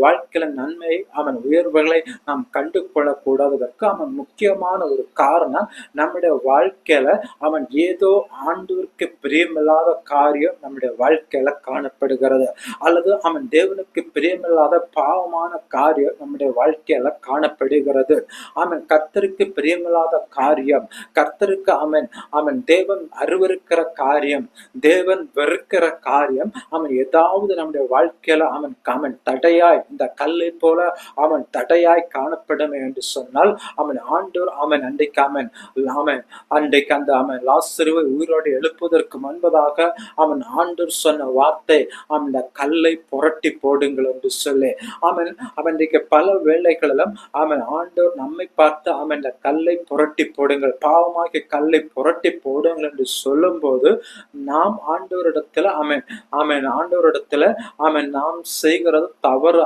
வாழ்க்கையில நன்மை உயர்வுகளை நாம் கண்டு கொள்ளக்கூடாததற்கு முக்கியமான ஒரு காரணம், நம்முடைய வாழ்க்கையில ஏதோ ஆண்டவருக்கு பிரியமில்லாத காரியம் நம்முடைய வாழ்க்கையில காணப்படுகிறது, அல்லது தேவனுக்கு பிரியமில்லாத பாவமான காரியம் நம்முடைய வாழ்க்கையில காணப்படுகிறது. கர்த்தருக்கு பிரியமில்லாத காரியம், கர்த்தருக்கு தேவன் அருவருக்கிற காரியம், தேவன் வெறுக்கிற காரியம் ஏதாவது நம்முடைய வாழ்க்கையில தடையாய், இந்த கல்லை போல தடையாய் காணப்படும் என்று சொன்னால் ஆண்டவர் அன்றைக்கு அன்றைக்கு அந்த லாசருவை உயிரோடு எழுப்புவதற்கு முன்பதாக ஆண்டவர் சொன்ன வார்த்தை, அந்த கல்லை புரட்டி போடுங்கள் என்று சொல்லி இன்றைக்கு பல வேளைகளிலும் ஆண்டவர் நம்மை பார்த்து இந்த கல்லை புரட்டி போடுங்கள், பாவமாகிய கல்லை புரட்டி போடுங்கள் என்று சொல்லும் போது நாம் ஆண்டவரிடத்துல ஆண்டவரிடத்துல நாம் செய்கிறது தவறு